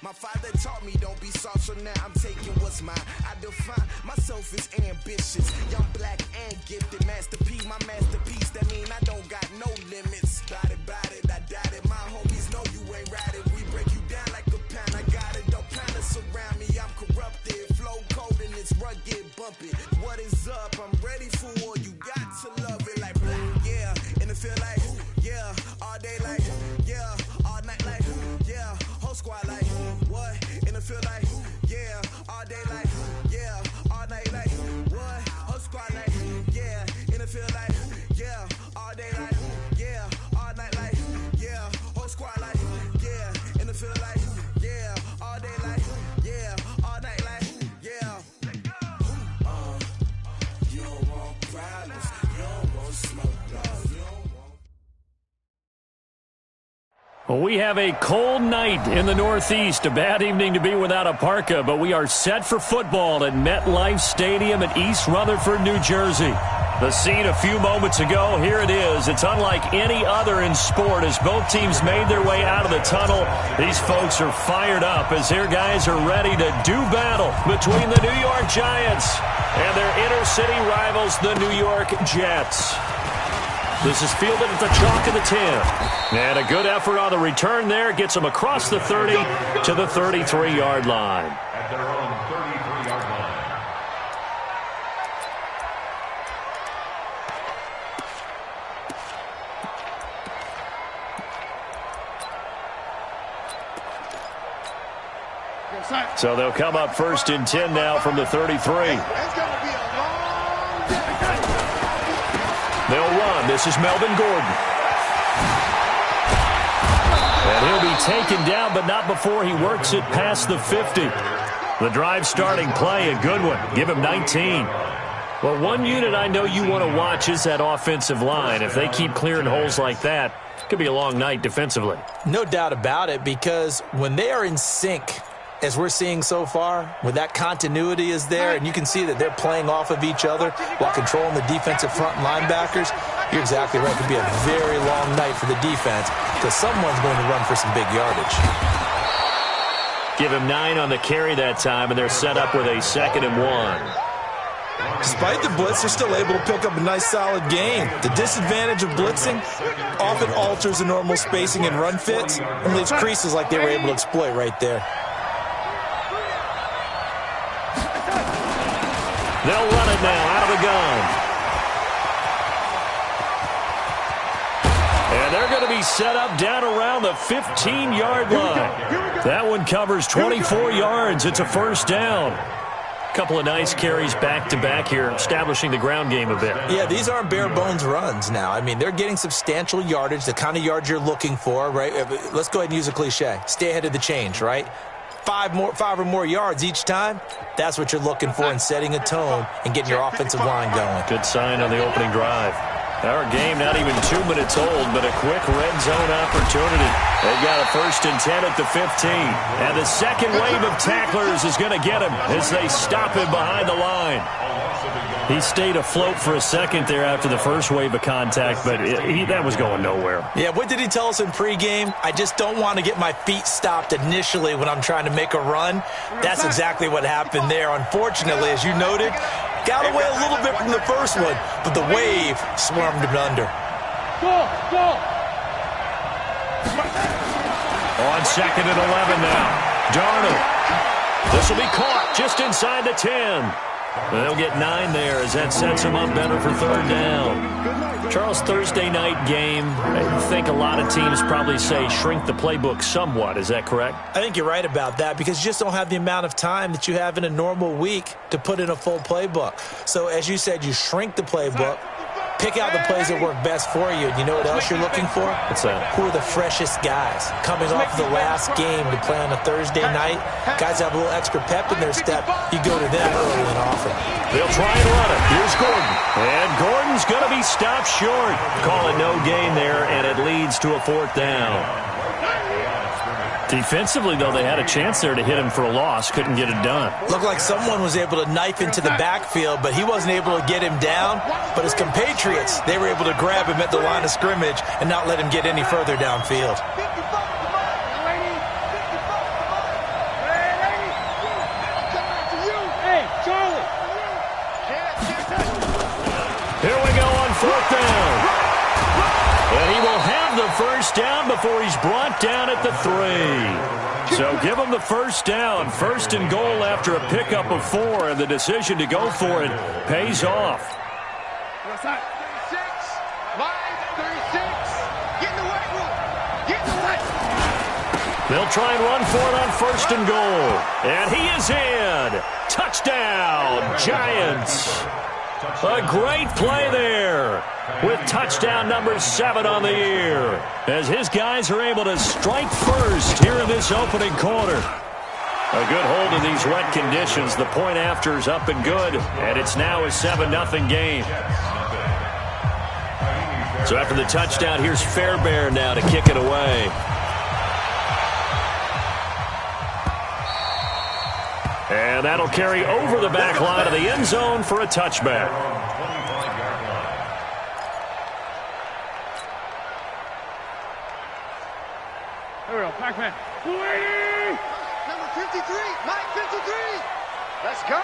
My father taught me don't be soft, so now I'm taking what's mine. I define myself as ambitious, young, black, and gifted. Master P, my masterpiece, that mean I don't got no limits. Bout it, I doubt it. My homies know you ain't ride it. We break you down like a pound, I got it. Don't plan to surround me, I'm corrupted. Flow cold and it's rugged, bumpy. What is up? I'm ready for war. You got to love it like black, yeah. And it feel like, yeah. All day like, yeah. All night like, yeah. Whole squad like, what? And it feel like, yeah. All day like, yeah. All night like, what? Whole squad like, yeah. And it feel like, yeah. All day like, yeah. All night like, yeah. Whole squad like, yeah. And it feel like, yeah. All day like, yeah. All night like, yeah. You don't want problems. You don't want smoke, dog. You don't want... Well, we have a cold night in the Northeast. A bad evening to be without a parka, but we are set for football at MetLife Stadium in East Rutherford, New Jersey. The scene a few moments ago, here it is. It's unlike any other in sport as both teams made their way out of the tunnel. These folks are fired up as their guys are ready to do battle between the New York Giants and their inner-city rivals, the New York Jets. This is fielded at the chalk of the 10. And a good effort on the return there gets them across the 30 to the 33-yard line. At their own 33-yard line. So they'll come up first and 10 now from the 33. It's going to be a long day. They'll run. This is Melvin Gordon. And he'll be taken down, but not before he works it past the 50. The drive starting play, a good one. Give him 19. Well, one unit I know you want to watch is that offensive line. If they keep clearing holes like that, it could be a long night defensively. No doubt about it, because when they are in sync, as we're seeing so far, when that continuity is there, and you can see that they're playing off of each other while controlling the defensive front linebackers, you're exactly right. It could be a very long night for the defense because someone's going to run for some big yardage. Give him 9 on the carry that time, and they're set up with a 2nd and 1. Despite the blitz, they're still able to pick up a nice, solid gain. The disadvantage of blitzing often alters the normal spacing and run fits and leaves creases like they were able to exploit right there. They'll run it now out of the gun. And they're going to be set up down around the 15-yard line. That one covers 24 yards. It's a first down. Couple of nice carries back-to-back here, establishing the ground game a bit. Yeah, these aren't bare-bones runs now. I mean, they're getting substantial yardage, the kind of yards you're looking for, right? Let's go ahead and use a cliche. Stay ahead of the change, right? 5 or more yards each time, that's what you're looking for in setting a tone and getting your offensive line going. Good sign on the opening drive. Our game not even 2 minutes old, but a quick red zone opportunity. They've got a 1st and 10 at the 15. And the second wave of tacklers is going to get him as they stop him behind the line. He stayed afloat for a second there after the first wave of contact, but that was going nowhere. Yeah, what did he tell us in pregame? I just don't want to get my feet stopped initially when I'm trying to make a run. That's exactly what happened there. Unfortunately, as you noted, got away a little bit from the first one, but the wave swarmed him under. On 2nd and 11 now. Darnold. This will be caught just inside the 10. They'll get 9 there as that sets them up better for 3rd down. Charles, Thursday night game, I think a lot of teams probably say shrink the playbook somewhat. Is that correct? I think you're right about that because you just don't have the amount of time that you have in a normal week to put in a full playbook. So as you said, you shrink the playbook, pick out the plays that work best for you. You know what else you're looking for? What's that? Who are the freshest guys coming off of the last game to play on a Thursday night? Guys have a little extra pep in their step. You go to them early and often. They'll try and run it. Here's Gordon. And Gordon's going to be stopped short. Call it no gain there, and it leads to a 4th down. Defensively, though, they had a chance there to hit him for a loss. Couldn't get it done. Looked like someone was able to knife into the backfield, but he wasn't able to get him down. But his compatriots, they were able to grab him at the line of scrimmage and not let him get any further downfield. first down before he's brought down at the 3. So give him the first down. First and goal after a pickup of 4, and the decision to go for it pays off. 36, line 36. Get in the weight room. Get in the weight. They'll try and run for it on first and goal. And he is in. Touchdown, Giants. A great play there with touchdown number 7 on the year as his guys are able to strike first here in this opening quarter. A good hold in these wet conditions. The point after is up and good, and it's now a 7-0 game. So after the touchdown, here's Fairbairn now to kick it away. And that'll carry over the back line of the end zone for a touchback. Here we go, Pac-Man. Number 53, Mike 53. Let's go.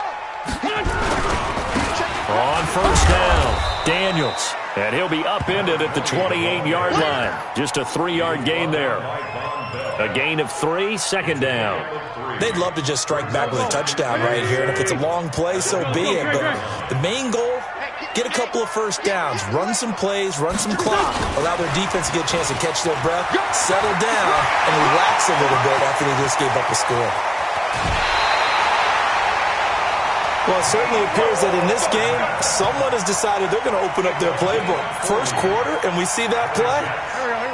On first down, Daniels. And he'll be upended at the 28-yard line. Just a 3-yard gain there. A gain of 3, second down. They'd love to just strike back with a touchdown right here, and if it's a long play, so be it. But the main goal, get a couple of first downs, run some plays, run some clock, allow their defense to get a chance to catch their breath, settle down, and relax a little bit after they just gave up a score. Well, it certainly appears that in this game, someone has decided they're going to open up their playbook. First quarter, and we see that play.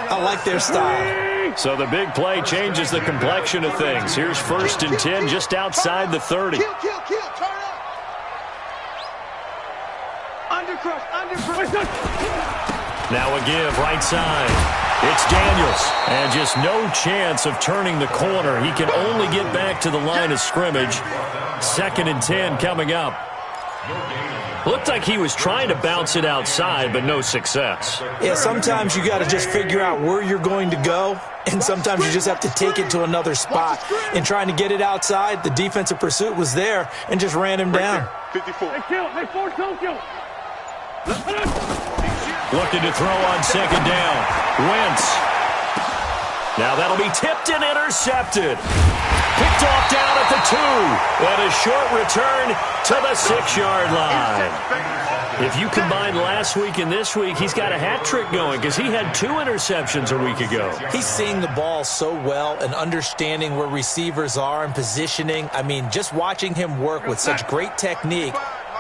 I like their style. So the big play changes the complexion of things. Here's first and 10 just outside the 30. Kill, turn up. Undercrush. Now a give, right side. It's Daniels. And just no chance of turning the corner. He can only get back to the line of scrimmage. Second and 10 coming up. Looked like he was trying to bounce it outside, but no success. Yeah, sometimes you got to just figure out where you're going to go, and sometimes you just have to take it to another spot. In trying to get it outside, the defensive pursuit was there and just ran him down. 54. Looking to throw on second down. Wentz. Now that'll be tipped and intercepted. Picked off down at the 2. And a short return to the 6-yard line. If you combine last week and this week, he's got a hat trick going because he had 2 interceptions a week ago. He's seeing the ball so well and understanding where receivers are and positioning. I mean, just watching him work with such great technique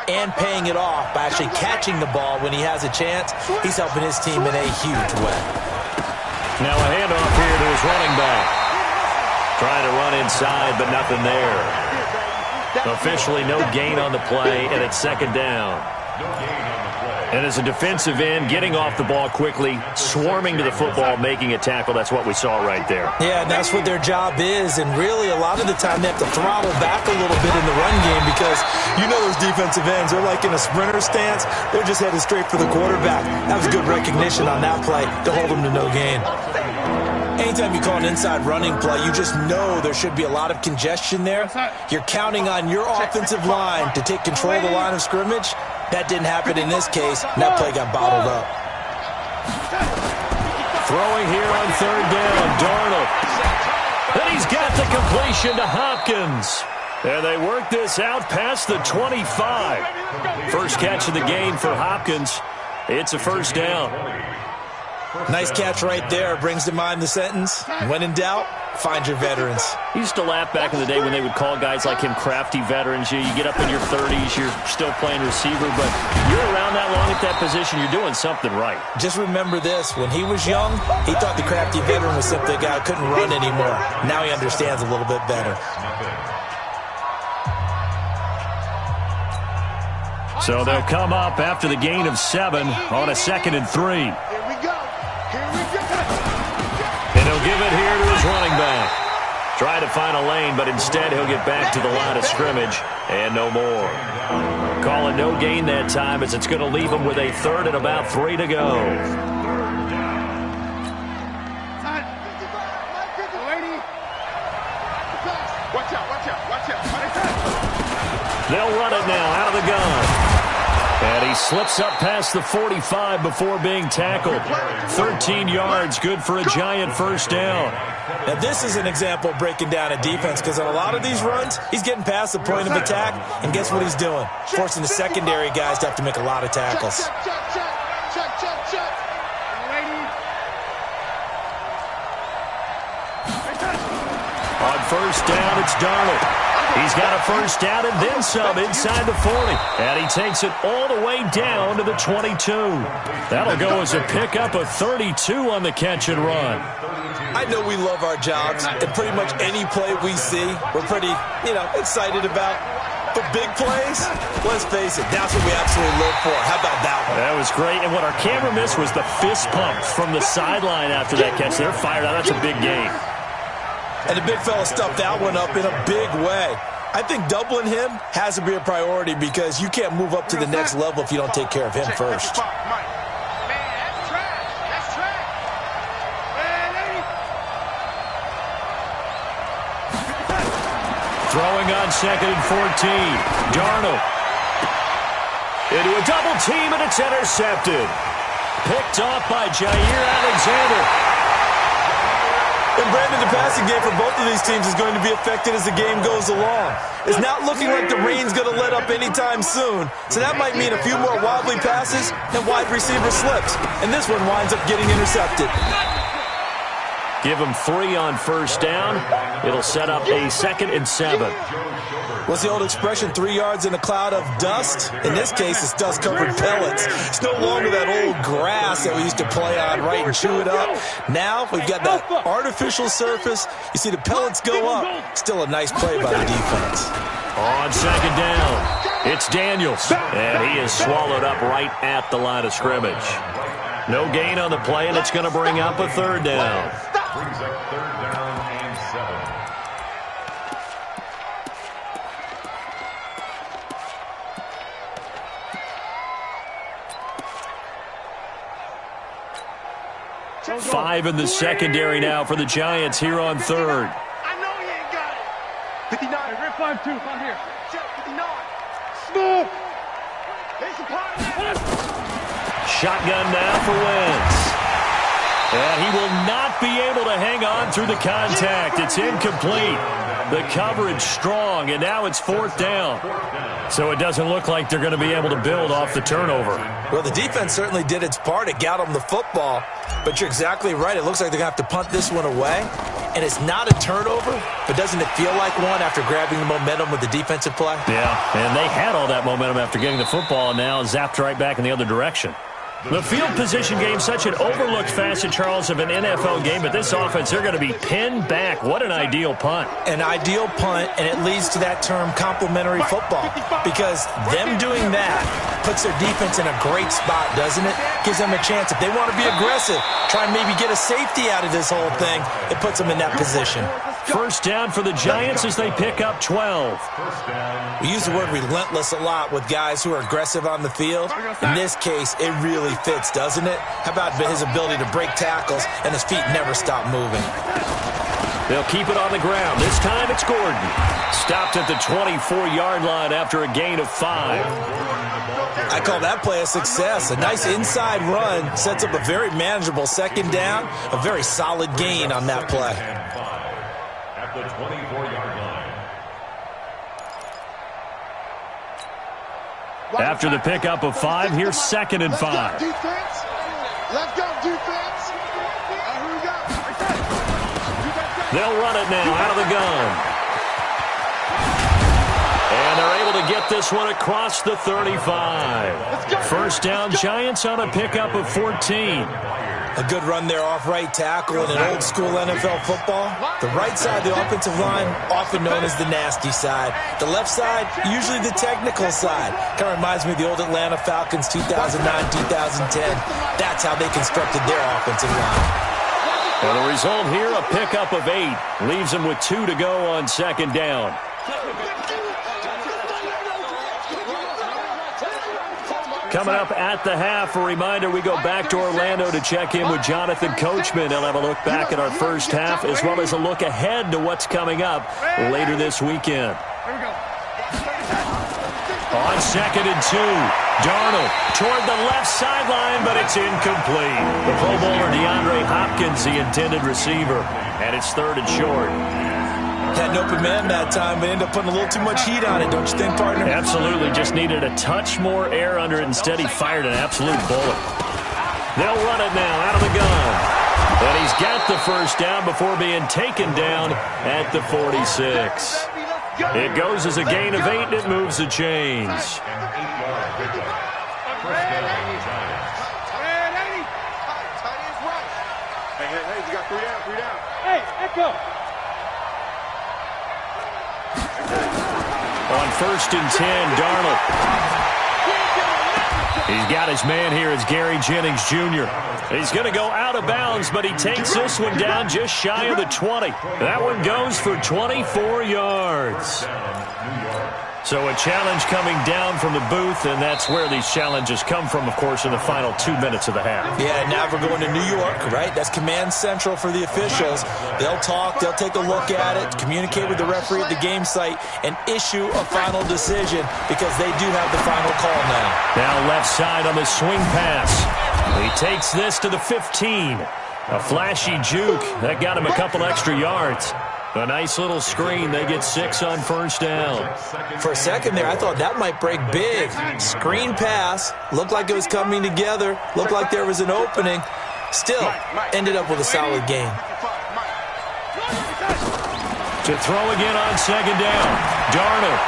and paying it off by actually catching the ball when he has a chance, he's helping his team in a huge way. Now a handoff here to his running back. Trying to run inside, but nothing there. Officially no gain on the play, and it's second down. And as a defensive end, getting off the ball quickly, swarming to the football, making a tackle, that's what we saw right there. Yeah, and that's what their job is, and really a lot of the time they have to throttle back a little bit in the run game because you know those defensive ends, they're like in a sprinter stance. They're just headed straight for the quarterback. That was good recognition on that play to hold them to no gain. Anytime you call an inside running play, you just know there should be a lot of congestion there. You're counting on your offensive line to take control of the line of scrimmage. That didn't happen in this case, and that play got bottled up. Throwing here on third down, Darnold. And he's got the completion to Hopkins. And they work this out past the 25. First catch of the game for Hopkins. It's a first down. Nice catch right there. Brings to mind the sentence, when in doubt, find your veterans. He used to laugh back in the day when they would call guys like him crafty veterans. You get up in your 30s, you're still playing receiver, but you're around that long at that position, you're doing something right. Just remember this. When he was young, he thought the crafty veteran was simply a guy who couldn't run anymore. Now he understands a little bit better. So they'll come up after the gain of 7 on a 2nd and 3. And he'll give it here to his running back. Try to find a lane, but instead he'll get back to the line of scrimmage and no more. Call it no gain that time as it's going to leave him with a 3rd and about 3 to go. They'll run it now out of the gun. And he slips up past the 45 before being tackled. 13 yards, good for a Giant first down. Now, this is an example of breaking down a defense because on a lot of these runs, he's getting past the point of attack, and guess what he's doing? Forcing the secondary guys to have to make a lot of tackles. Check. On first down, it's Darnold. He's got a first down and then some inside the 40. And he takes it all the way down to the 22. That'll go as a pickup of 32 on the catch and run. I know we love our jobs, and pretty much any play we see, we're pretty, excited about. But big plays, let's face it, that's what we absolutely live for. How about that one? That was great. And what our camera missed was the fist pump from the sideline after that catch. They're fired out. That's a big game. And the big fella stuffed that one up in a big way. I think doubling him has to be a priority because you can't move up to the next level if you don't take care of him first. Throwing on 2nd and 14. Darnold. Into a double team, and it's intercepted. Picked off by Jair Alexander. And Brandon, the passing game for both of these teams is going to be affected as the game goes along. It's not looking like the rain's going to let up anytime soon, so that might mean a few more wobbly passes and wide receiver slips. And this one winds up getting intercepted. Give him 3 on first down. It'll set up a 2nd and 7. What's the old expression, 3 yards in a cloud of dust? In this case, it's dust-covered pellets. It's no longer that old grass that we used to play on, right, and chew it up. Now we've got that artificial surface. You see the pellets go up. Still a nice play by the defense. On 2nd down, it's Daniels. And he is swallowed up right at the line of scrimmage. No gain on the play, and it's going to bring up a 3rd down. Brings up 3rd down and 7. Five in the secondary now for the Giants here on 3rd. I know he ain't got it. 59. Rip 5-2. Come here. Check 59. Smooth. There's the part. Shotgun now for Wentz. And he will not be able to hang on through the contact. It's incomplete. The coverage strong, and now it's 4th down. So it doesn't look like they're going to be able to build off the turnover. Well, the defense certainly did its part. It got them the football. But you're exactly right. It looks like they're going to have to punt this one away. And it's not a turnover, but doesn't it feel like one after grabbing the momentum with the defensive play? Yeah, and they had all that momentum after getting the football, and now zapped right back in the other direction. The field position game, such an overlooked facet, Charles, of an NFL game, but this offense, they're going to be pinned back. What an ideal punt. An ideal punt, and it leads to that term complementary football, because them doing that puts their defense in a great spot, doesn't it? Gives them a chance. If they want to be aggressive, try and maybe get a safety out of this whole thing, it puts them in that position. First down for the Giants as they pick up 12. We use the word relentless a lot with guys who are aggressive on the field. In this case, it really fits, doesn't it? How about his ability to break tackles and his feet never stop moving? They'll keep it on the ground. This time it's Gordon. Stopped at the 24-yard line after a gain of 5. I call that play a success. A nice inside run sets up a very manageable 2nd down. A very solid gain on that play. At the 24-yard line. After the pickup of 5, here's 2nd and 5. Defense. Let's go, defense. Here we go. They'll run it now out of the gun. And they're able to get this one across the 35. First down, Giants on a pickup of 14. A good run there off right tackle in an old-school NFL football. The right side of the offensive line, often known as the nasty side. The left side, usually the technical side. Kind of reminds me of the old Atlanta Falcons 2009-2010. That's how they constructed their offensive line. And the result here, a pickup of 8. Leaves them with 2 to go on 2nd down. Coming up at the half, a reminder, we go back to Orlando to check in with Jonathan Coachman. He'll have a look back at our first half as well as a look ahead to what's coming up later this weekend. Here we go. On 2nd and 2, Darnold toward the left sideline, but it's incomplete. The Pro Bowler DeAndre Hopkins, the intended receiver, and it's 3rd and short. Had an open man that time, but ended up putting a little too much heat on it, don't you think, partner? Absolutely. Just needed a touch more air under it. Instead, he fired an absolute bullet. They'll run it now out of the gun. And he's got the first down before being taken down at the 46. It goes as a gain of 8, and it moves the chains. Hey, you got 3 down. Hey, Echo. On 1st and 10, Darnold. He's got his man here. It's Gary Jennings Jr. He's going to go out of bounds, but he takes this one down just shy of the 20. That one goes for 24 yards. So a challenge coming down from the booth, and that's where these challenges come from, of course, in the final 2 minutes of the half. Yeah, now we're going to New York, right? That's command central for the officials. They'll talk, they'll take a look at it, communicate with the referee at the game site, and issue a final decision because they do have the final call now. Now left side on the swing pass. He takes this to the 15. A flashy juke. That got him a couple extra yards. A nice little screen. They get 6 on 1st down. For a second there, I thought that might break big. Screen pass. Looked like it was coming together. Looked like there was an opening. Still, ended up with a solid gain. To throw again on 2nd down. Darnold.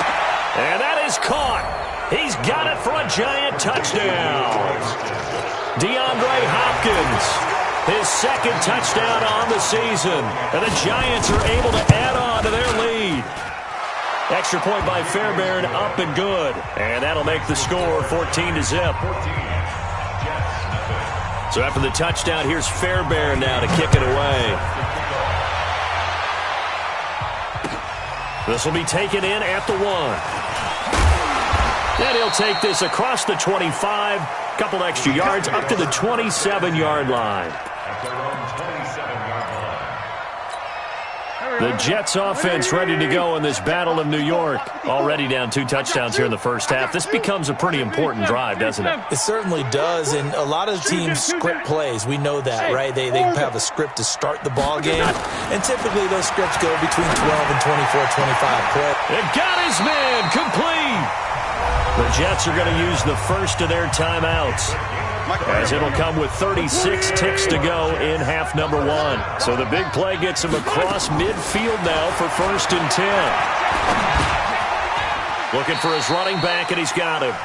And that is caught. He's got it for a giant touchdown. DeAndre Hopkins. His 2nd touchdown on the season. And the Giants are able to add on to their lead. Extra point by Fairbairn, up and good. And that'll make the score 14-0. So after the touchdown, here's Fairbairn now to kick it away. This will be taken in at the 1. And he'll take this across the 25. Couple extra yards up to the 27-yard line. The Jets offense ready to go in this Battle of New York. Already down 2 touchdowns here in the first half. This becomes a pretty important drive, doesn't it? It certainly does, and a lot of teams script plays. We know that, right? They have a script to start the ball game, and typically those scripts go between 12 and 24, 25 plays. It got his man complete. The Jets are going to use the first of their timeouts, as it'll come with 36 ticks to go in half number 1. So the big play gets him across midfield now for 1st and 10. Looking for his running back, and he's got him.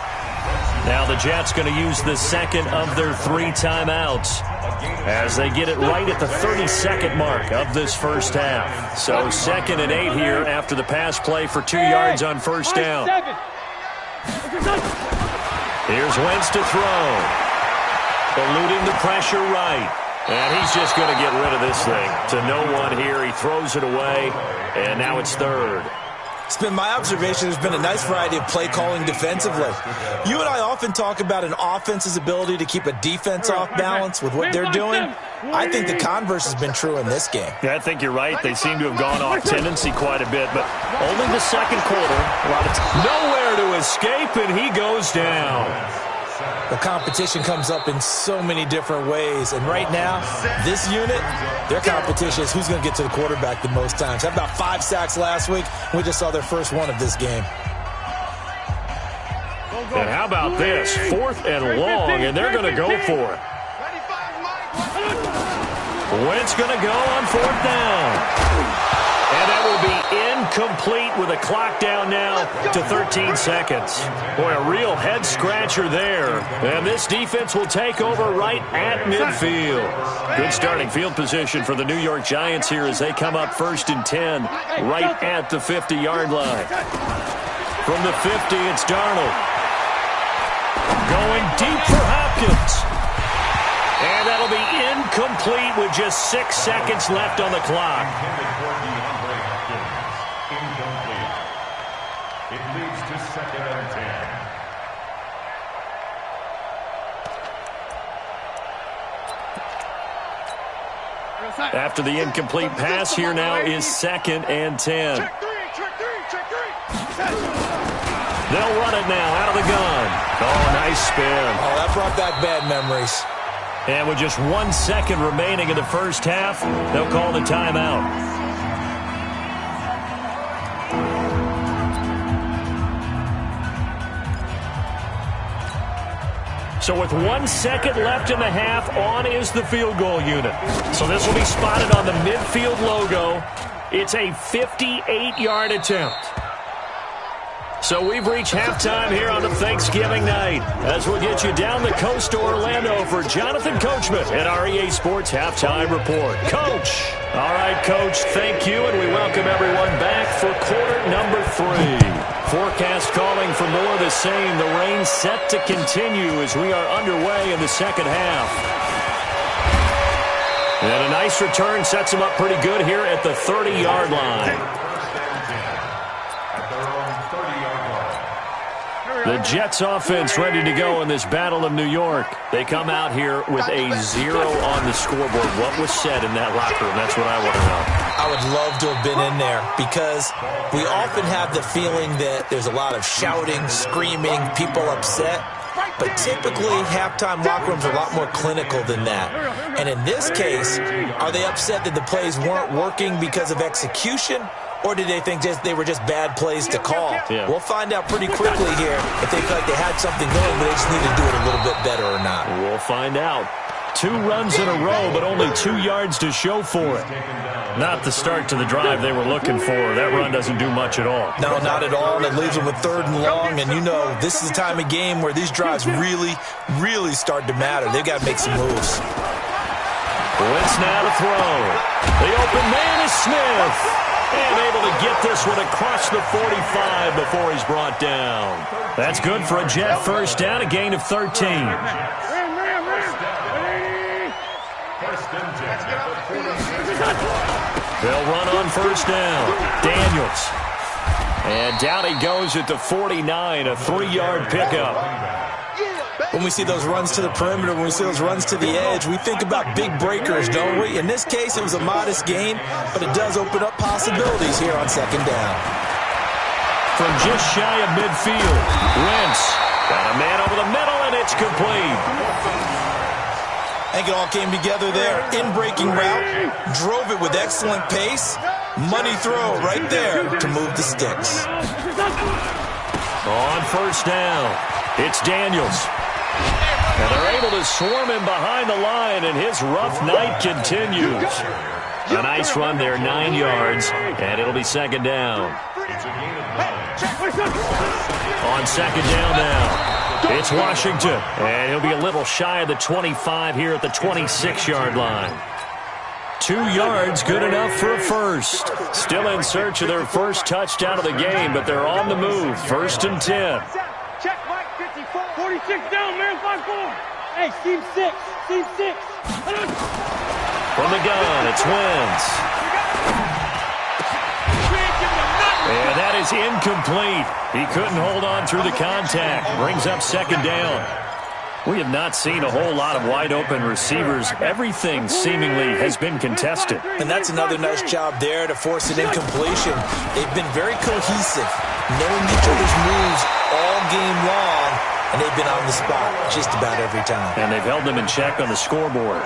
Now the Jets going to use the 2nd of their 3 timeouts as they get it right at the 32nd mark of this first half. So 2nd and 8 here after the pass play for 2 yards on 1st down. Here's Wentz to throw. Eluding the pressure right. And he's just going to get rid of this thing to no one here. He throws it away, and now it's 3rd. It's been my observation there's been a nice variety of play calling defensively. You and I often talk about an offense's ability to keep a defense off balance with what they're doing. I think the converse has been true in this game. Yeah, I think you're right. They seem to have gone off tendency quite a bit, but only the 2nd quarter. A lot of nowhere to escape, and he goes down. The competition comes up in so many different ways, and right now, this unit, their competition is who's going to get to the quarterback the most times. Had about 5 sacks last week. We just saw their first one of this game. And how about this? 4th and long, and they're going to go for it. Wentz going to go on 4th down. And that will be incomplete with a clock down now to 13 seconds. Boy, a real head-scratcher there. And this defense will take over right at midfield. Good starting field position for the New York Giants here as they come up 1st and 10 right at the 50-yard line. From the 50, it's Darnold. Going deep for Hopkins. And that'll be incomplete with just 6 seconds left on the clock. It leads to 2nd and 10. After the incomplete pass, here now is 2nd and 10. They'll run it now out of the gun. Oh, nice spin. Oh, that brought back bad memories. And with just 1 second remaining in the first half, they'll call the timeout. So with 1 second left in the half, on is the field goal unit. So this will be spotted on the midfield logo. It's a 58-yard attempt. So we've reached halftime here on the Thanksgiving night, as we'll get you down the coast to Orlando for Jonathan Coachman at our EA Sports Halftime Report. Coach! All right, Coach, thank you, and we welcome everyone back for quarter number 3. Forecast calling for more of the same. The rain set to continue as we are underway in the second half. And a nice return sets them up pretty good here at the 30-yard line. The Jets offense ready to go in this Battle of New York. They come out here with a 0 on the scoreboard. What was said in that locker room? That's what I want to know. I would love to have been in there because we often have the feeling that there's a lot of shouting, screaming, people upset. But typically, halftime locker rooms are a lot more clinical than that. And in this case, are they upset that the plays weren't working because of execution? Or did they think they were just bad plays to call? Yeah. We'll find out pretty quickly here if they feel like they had something going, but they just need to do it a little bit better or not. We'll find out. 2 runs in a row, but only 2 yards to show for it. Not the start to the drive they were looking for. That run doesn't do much at all. No, not at all, and it leaves them with 3rd and long, and you know this is the time of game where these drives really, really start to matter. They've got to make some moves. Wentz now to throw. The open man is Smith. And able to get this one across the 45 before he's brought down. That's good for a Jet first down, a gain of 13. They'll run on first down. Daniels. And down he goes at the 49, a 3-yard pickup. When we see those runs to the perimeter, when we see those runs to the edge, we think about big breakers, don't we? In this case, it was a modest gain, but it does open up possibilities here on second down. From just shy of midfield, Wentz got a man over the middle, and it's complete. I think it all came together there. In-breaking route, drove it with excellent pace. Money throw right there to move the sticks. On first down, it's Daniels. And they're able to swarm him behind the line, and his rough night continues. A nice run there, 9 yards, and it'll be second down. On second down now, it's Washington, and he'll be a little shy of the 25 here at the 26-yard line. 2 yards, good enough for a first. Still in search of their first touchdown of the game, but they're on the move. 1st and 10. Check, Mike, 54. 46 down, man, 5-4. Hey, Team 6. Team 6. From the gun, it's Wentz. And that is incomplete. He couldn't hold on through the contact. Brings up second down. We have not seen a whole lot of wide-open receivers. Everything seemingly has been contested. And that's another nice job there to force an incompletion. They've been very cohesive, knowing each other's moves all game long, and they've been on the spot just about every time. And they've held them in check on the scoreboard.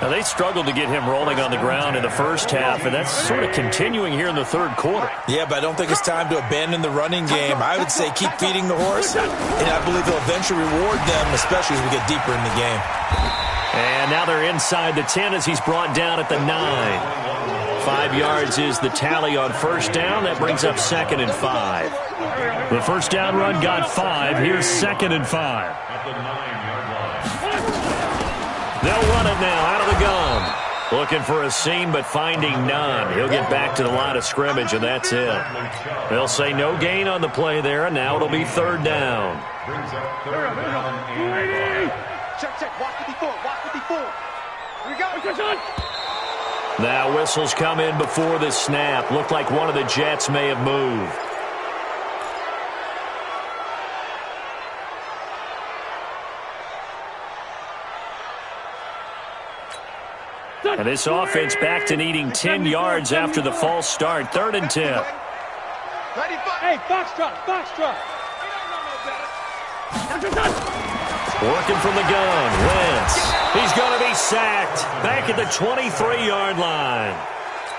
Now, they struggled to get him rolling on the ground in the first half, and that's sort of continuing here in the third quarter. Yeah, but I don't think it's time to abandon the running game. I would say keep feeding the horse, and I believe he'll eventually reward them, especially as we get deeper in the game. And now they're inside the 10 as he's brought down at the 9. 5 yards is the tally on first down. That brings up 2nd and 5. The first down run got 5. Here's 2nd and 5. They'll run it now out of the gun. Looking for a seam, but finding none. He'll get back to the line of scrimmage, and that's it. They'll say no gain on the play there, and now it'll be 3rd down. Check, watch 54, watch 54. Here we go. Now whistles come in before the snap. Looked like one of the Jets may have moved. And this offense back to needing 10 yards after the false start. 3rd and 10. Hey, Foxtrot. Working from the gun, Wentz. He's going to be sacked back at the 23-yard line.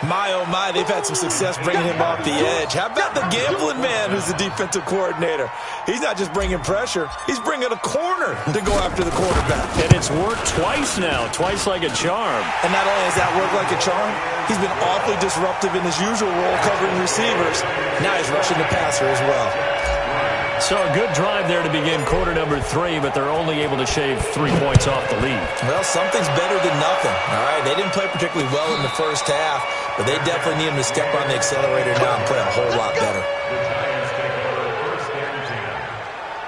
My, oh, my, they've had some success bringing him off the edge. How about the gambling man who's the defensive coordinator? He's not just bringing pressure. He's bringing a corner to go after the quarterback. And it's worked twice now, twice like a charm. And not only has that worked like a charm, he's been awfully disruptive in his usual role covering receivers. Now he's rushing the passer as well. So a good drive there to begin quarter number 3, but they're only able to shave 3 points off the lead. Well, something's better than nothing. All right, they didn't play particularly well in the first half, but they definitely need him to step on the accelerator now and play a whole lot better. The Giants take over first and 10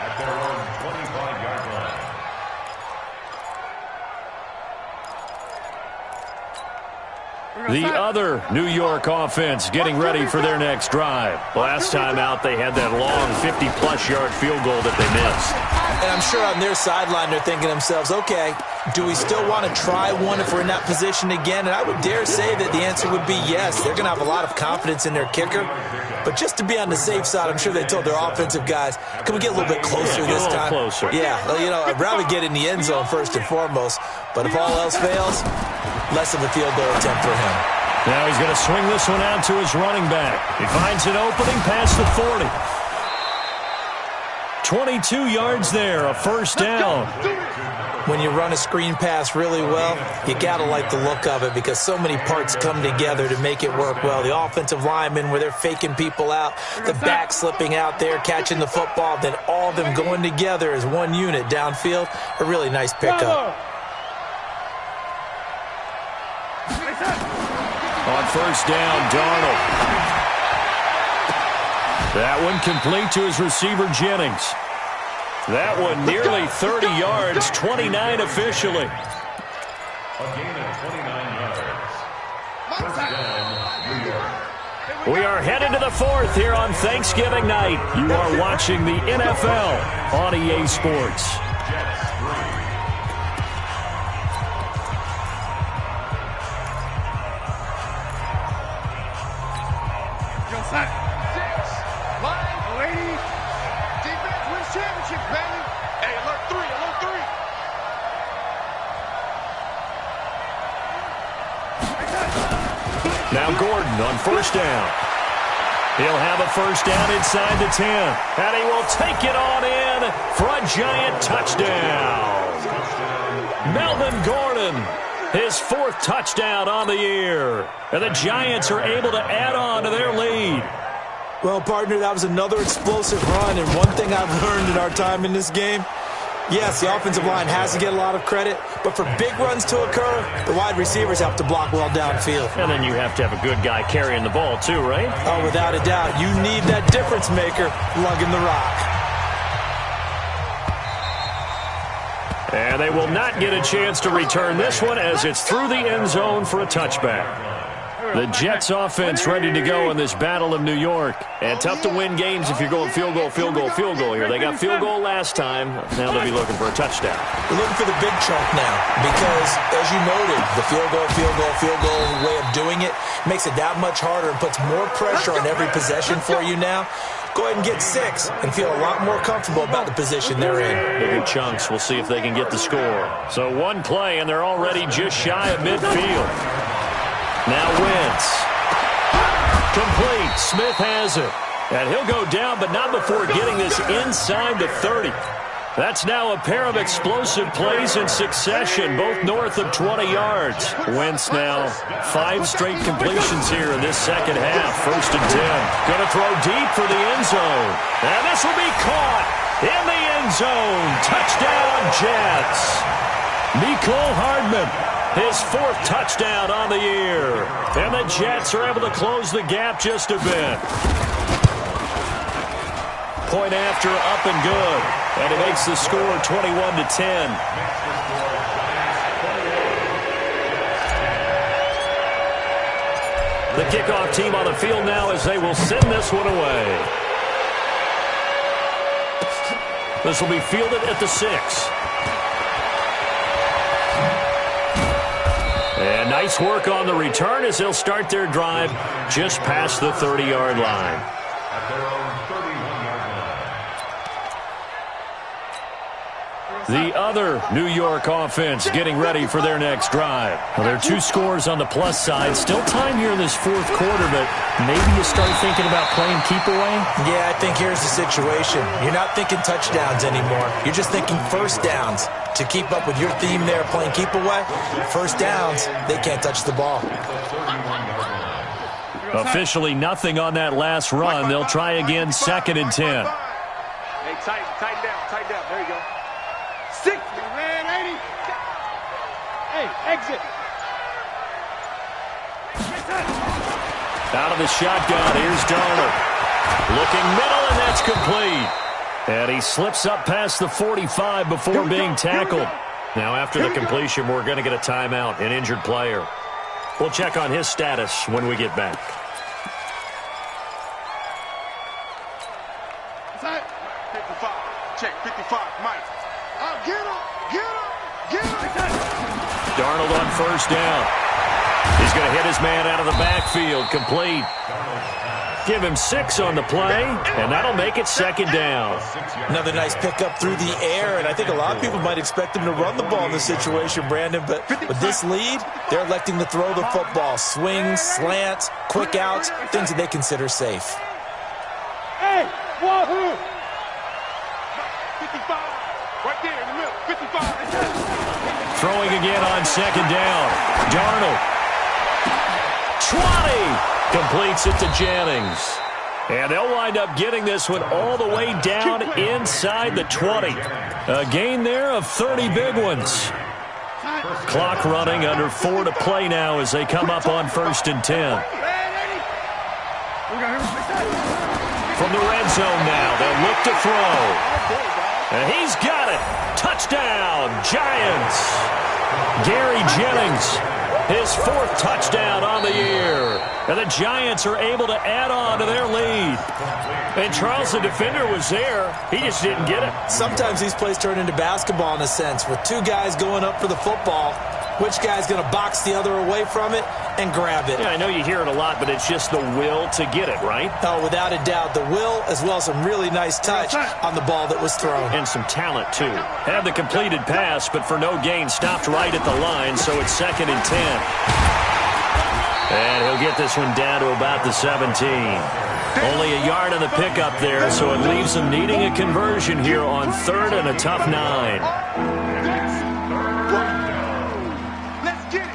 at their own 25-yard line. The other New York offense getting ready for their next drive. Last time out, they had that long 50-plus yard field goal that they missed. And I'm sure on their sideline they're thinking to themselves, okay, do we still want to try one if we're in that position again? And I would dare say that the answer would be yes. They're going to have a lot of confidence in their kicker. But just to be on the safe side, I'm sure they told their offensive guys, can we get a little bit closer this time? Closer. Yeah, you know, I'd rather get in the end zone first and foremost. But if all else fails, less of a field goal attempt for him. Now he's going to swing this one out to his running back. He finds an opening past the 40. 22 yards there, a first down. When you run a screen pass really well, you got to like the look of it because so many parts come together to make it work well. The offensive linemen, where they're faking people out, the back slipping out there, catching the football, then all of them going together as one unit downfield. A really nice pickup. On first down, Darnold. That one complete to his receiver, Jennings. That one nearly 30 yards, 29 officially. A gain of 29 yards. First down, New York. We are headed to the 4th here on Thanksgiving night. You are watching the NFL on EA Sports. Now Gordon on first down. He'll have a first down inside the 10. And he will take it on in for a giant touchdown. Melvin Gordon, his 4th touchdown on the year. And the Giants are able to add on to their lead. Well, partner, that was another explosive run. And one thing I've learned in our time in this game, yes, the offensive line has to get a lot of credit, but for big runs to occur, the wide receivers have to block well downfield. And then you have to have a good guy carrying the ball too, right? Oh, without a doubt. You need that difference maker lugging the rock. And they will not get a chance to return this one as it's through the end zone for a touchback. The Jets offense ready to go in this Battle of New York. And tough to win games if you're going field goal, field goal, field goal here. They got field goal last time. Now they'll be looking for a touchdown. We're looking for the big chunk now because, as you noted, the field goal way of doing it makes it that much harder and puts more pressure on every possession for you now. Go ahead and get 6 and feel a lot more comfortable about the position they're in. Bigger chunks. We'll see if they can get the score. So one play, and they're already just shy of midfield. Now Wentz. Complete. Smith has it. And he'll go down, but not before getting this inside the 30. That's now a pair of explosive plays in succession, both north of 20 yards. Wentz now 5 straight completions here in this second half. First and 10. Going to throw deep for the end zone. And this will be caught in the end zone. Touchdown, Jets. Mecole Hardman, his 4th touchdown on the year. And the Jets are able to close the gap just a bit. Point after, up and good. And it makes the score 21-10. The kickoff team on the field now as they will send this one away. This will be fielded at the 6. And nice work on the return as they'll start their drive just past the 30-yard line. At their own 31-yard The other New York offense getting ready for their next drive. Well, there are 2 scores on the plus side. Still time here in this 4th quarter, but maybe you start thinking about playing keep away? Yeah, I think here's the situation. You're not thinking touchdowns anymore. You're just thinking first downs. To keep up with your theme there, playing keep away, first downs, they can't touch the ball. Officially nothing on that last run. They'll try again, 2nd and 10. Hey, tighten down. There you go. 6, man, 80. Hey, exit. Out of the shotgun, here's Darnold. Looking middle, and that's complete. And he slips up past the 45 before being tackled. Now, after the completion, we're going to get a timeout, an injured player. We'll check on his status when we get back. 55. Check, 55, Mike. Oh, get him. Darnold on first down. He's going to hit his man out of the backfield. Complete. Give him 6 on the play, and that'll make it 2nd down. Another nice pickup through the air, and I think a lot of people might expect him to run the ball in this situation, Brandon, but with this lead, they're electing to throw the football. Swings, slants, quick outs, things that they consider safe. Hey, wahoo! 55, right there in the middle, 55. Throwing again on 2nd down. Darnold. 20. Completes it to Jennings. And they'll wind up getting this one all the way down inside the 20. A gain there of 30 big ones. Clock running, under 4 to play now as they come up on 1st and 10. From the red zone now, they'll look to throw. And he's got it. Touchdown, Giants. Gary Jennings, his 4th touchdown on the year. And the Giants are able to add on to their lead. And Charles, the defender, was there. He just didn't get it. Sometimes these plays turn into basketball in a sense. With 2 guys going up for the football, which guy's going to box the other away from it and grab it? Yeah, I know you hear it a lot, but it's just the will to get it, right? Oh, without a doubt. The will, as well as some really nice touch on the ball that was thrown. And some talent, too. Had the completed pass, but for no gain, stopped right at the line, so it's 2nd and 10. And he'll get this one down to about the 17. Only a yard on the pickup there, so it leaves them needing a conversion here on 3rd and a tough 9. Let's get it.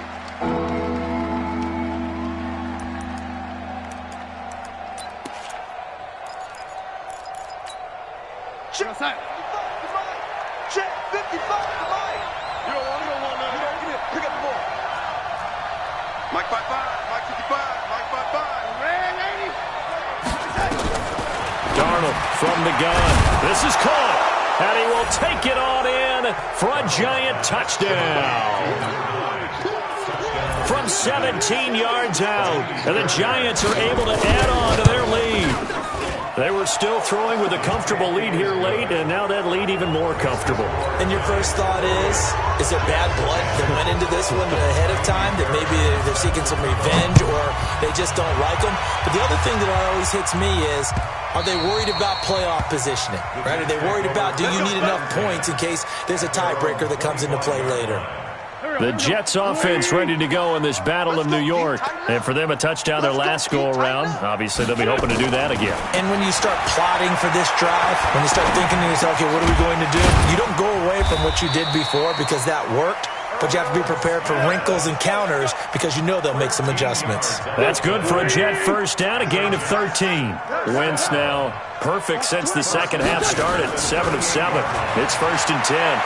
Check. 55 to Mike. Check. 55 to Mike. You don't want none. Give it. Pick up the ball. Mike 55. Mike 55. Mike 55. Red 80. Darnold from the gun. This is caught. And he will take it on in for a Giant touchdown. From 17 yards out. And the Giants are able to add on to their lead. They were still throwing with a comfortable lead here late, and now that lead even more comfortable. And your first thought is there bad blood that went into this one ahead of time, that maybe they're seeking some revenge or they just don't like them? But the other thing that always hits me is, are they worried about playoff positioning? Right? Are they worried about, do you need enough points in case there's a tiebreaker that comes into play later? The Jets offense ready to go in this Battle of New York. And for them, a touchdown their last go-around. Obviously, they'll be hoping to do that again. And when you start plotting for this drive, when you start thinking to yourself, okay, what are we going to do? You don't go away from what you did before because that worked, but you have to be prepared for wrinkles and counters because you know they'll make some adjustments. That's good for a Jet first down, a gain of 13. Wentz now perfect since the second half started, 7 of 7. It's 1st and 10.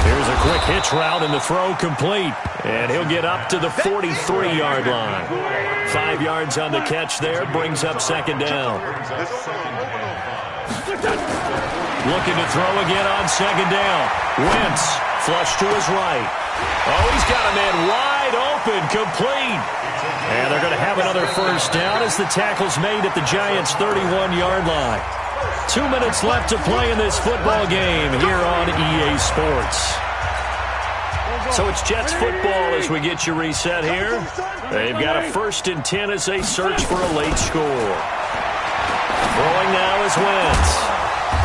Here's a quick hitch route and the throw complete. And he'll get up to the 43-yard line. 5 yards on the catch there, brings up 2nd down. Looking to throw again on 2nd down. Wentz, flush to his right. Oh, he's got a man wide open, complete. And they're going to have another first down as the tackle's made at the Giants' 31-yard line. 2 minutes left to play in this football game here on EA Sports. So it's Jets football as we get you reset here. They've got a 1st and 10 as they search for a late score. Throwing now is Wentz.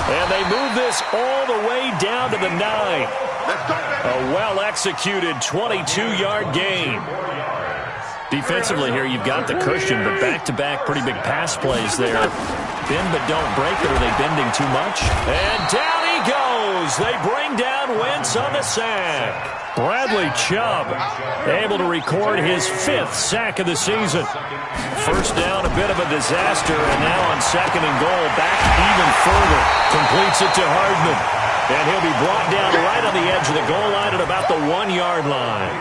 And they move this all the way down to the 9. A well-executed 22-yard gain. Defensively here, you've got the cushion, but back-to-back pretty big pass plays there. Bend but don't break it. Are they bending too much? And down he goes. They bring down Wentz on the sack. Bradley Chubb able to record his 5th sack of the season. First down, a bit of a disaster, and now on 2nd and goal, back even further. Completes it to Hardman. And he'll be brought down right on the edge of the goal line at about the 1-yard line.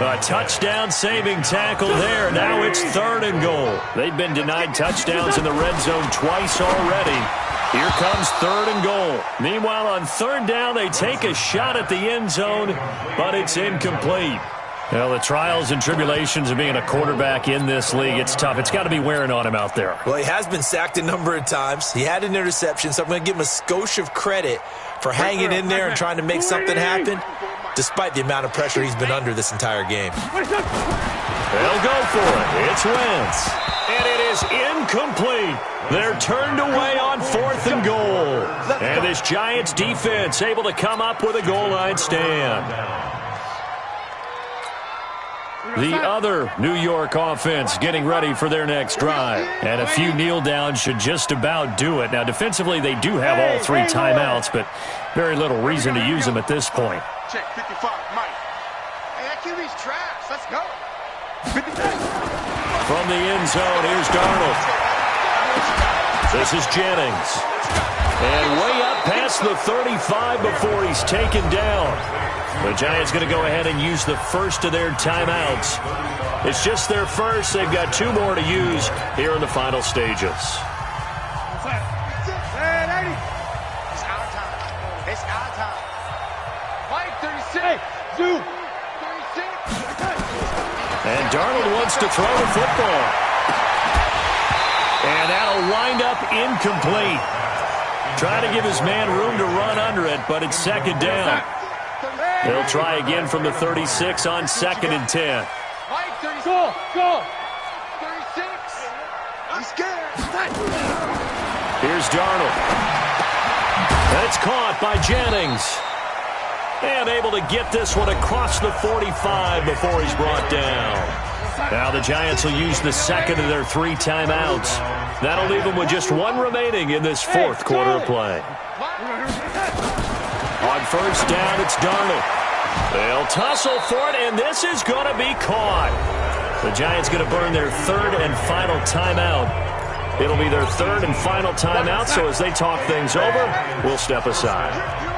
A touchdown-saving tackle there. Now it's 3rd and goal. They've been denied touchdowns in the red zone twice already. Here comes 3rd and goal. Meanwhile, on 3rd down, they take a shot at the end zone, but it's incomplete. Well, the trials and tribulations of being a quarterback in this league, it's tough. It's got to be wearing on him out there. Well, he has been sacked a number of times. He had an interception, so I'm going to give him a skosh of credit for hanging in there and trying to make something happen, despite the amount of pressure he's been under this entire game. They'll go for it. It's Wentz. And it is incomplete. They're turned away on 4th and goal. And this Giants defense able to come up with a goal line stand. The other New York offense getting ready for their next drive. And a few kneel downs should just about do it. Now, defensively, they do have all 3 timeouts, but very little reason to use them at this point. Check 55, Mike. Hey, that QB's trash. Let's go. 53. From the end zone, here's Darnold. This is Jennings. And way up past the 35 before he's taken down. The Giants going to go ahead and use the first of their timeouts. It's just their first. They've got 2 more to use here in the final stages. It's our time. It's our time. Mike, 36. Zoo. 36. And Darnold wants to throw the football. And that'll wind up incomplete. Trying to give his man room to run under it, but it's 2nd down. He'll try again from the 36 on 2nd and 10. Mike, 36. Go. 36. I'm scared. Here's Darnold. That's caught by Jennings. And able to get this one across the 45 before he's brought down. Now the Giants will use the 2nd of their 3 timeouts. That'll leave them with just 1 remaining in this 4th quarter of play. On 1st down, it's Darnold. They'll tussle for it, and this is going to be caught. The Giants going to burn their 3rd and final timeout. It'll be their 3rd and final timeout, so as they talk things over, we'll step aside.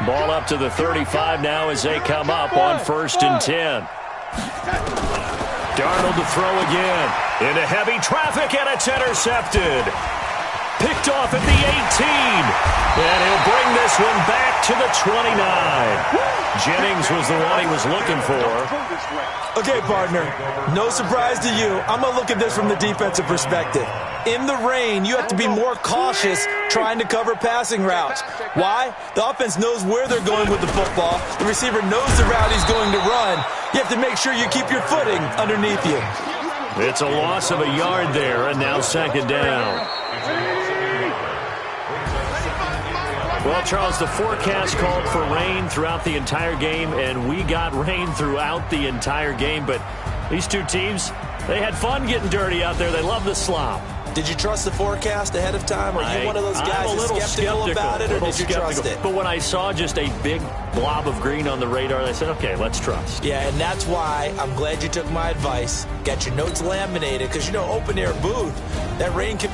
Ball up to the 35 now as they come up on 1st and 10. Darnold to throw again. Into heavy traffic, and it's intercepted. Picked off at the 18. And he'll bring this one back to the 29. Jennings was the one he was looking for. Okay, partner, no surprise to you. I'm going to look at this from the defensive perspective. In the rain, you have to be more cautious trying to cover passing routes. Why? The offense knows where they're going with the football. The receiver knows the route he's going to run. You have to make sure you keep your footing underneath you. It's a loss of a yard there, and now 2nd down. Well, Charles, the forecast called for rain throughout the entire game, and we got rain throughout the entire game. But these 2 teams, they had fun getting dirty out there. They love the slop. Did you trust the forecast ahead of time? Are you one of those guys who's skeptical about it, or did you trust it? But when I saw just a big blob of green on the radar, I said, okay, let's trust. Yeah, and that's why I'm glad you took my advice. Got your notes laminated, because, you know, open-air booth, that rain can...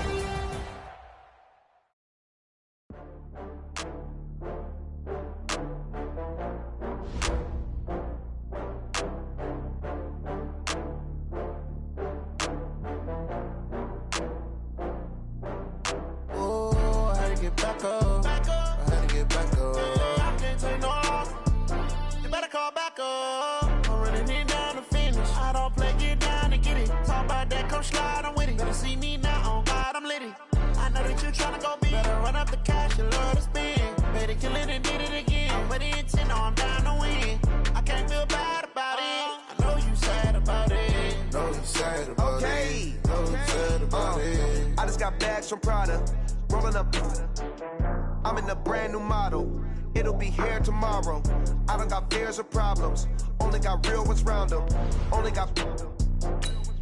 I'm in a brand new model. It'll be here tomorrow. I don't got fears or problems. Only got real ones round them. Only got...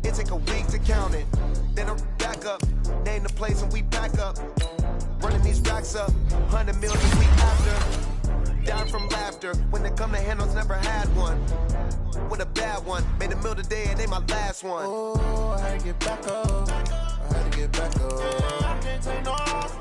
It take a week to count it. Then I'm back up. Name the place and we pack up. Running these racks up. 100 million a week after. Down from laughter. When it come to handles, never had one. With a bad one. Made a meal today and they my last one. Oh, I had to get back up. I had to get back up. I can't take no off.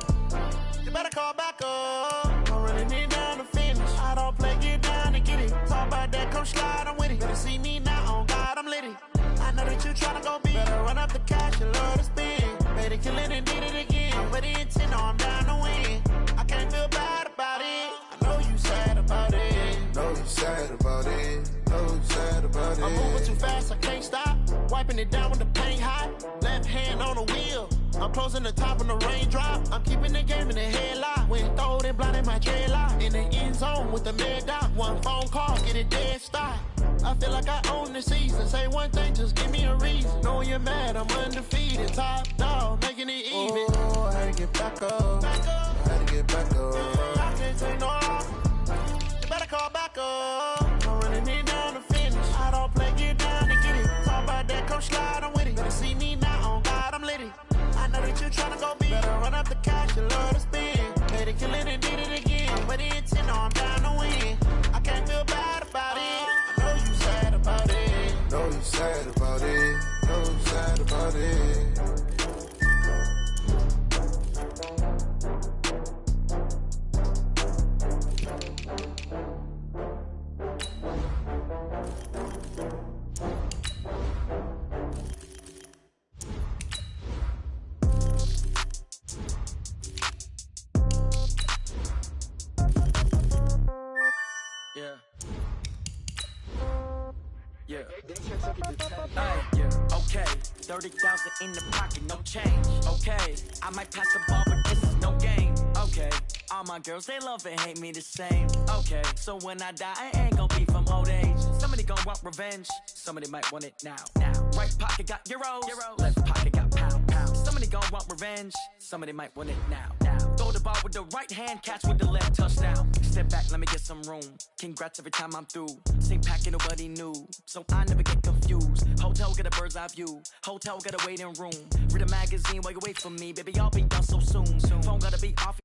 You better call back up. Don't really need down to finish. I don't play, get down and get it. Talk about that, come slide, I'm with it. Better see me now, on God, I'm litty. I know that you tryna go big. Better run up the cash, you love to spend. Better kill it and did it again. I'm ready intent, no, I'm down to win. I can't feel bad about it. I know you sad about it. Know you sad about it. Know you sad about it. I'm moving too fast, I can't stop. Wiping it down with the paint hot. Left hand on the wheel. I'm closing the top on the raindrop. I'm keeping the game in the headlock. When throwed and blinded my dreadlock. In the end zone with the mad dot. One phone call, get it dead stop. I feel like I own the season. Say one thing, just give me a reason. Knowing you're mad, I'm undefeated. Top dog, making it even. Oh, I had to get back up. I had to get back up. I can't take no off. You better call back up. I'm running it down to finish. I don't play, get down and get it. Talk about that, come slide, I'm with it. Better see me now, on God, I'm litty. I know that you tryna go big. Better run up the cash, you love to spend. Better kill it and did it again. But the intent, no, I'm down to win. I can't feel bad about it. I know you sad about it. Know you sad about it. Know you sad about it. Yeah. Yeah. Yeah. Okay. 30,000 in the pocket, no change. Okay. I might pass the ball, but this is no game. Okay. All my girls, they love and hate me the same. Okay. So when I die, I ain't gonna be from old age. Somebody gonna want revenge. Somebody might want it now. Right pocket got euros. Left pocket got pound. Somebody gonna want revenge. Somebody might want it now. Throw the ball with the right hand, catch with the left, touchdown. Step back, let me get some room. Congrats every time I'm through. Same packet, nobody knew, so I never get confused. Hotel got a bird's eye view. Hotel got a waiting room. Read a magazine while you wait for me, baby. I'll be done so soon. Phone gotta be off.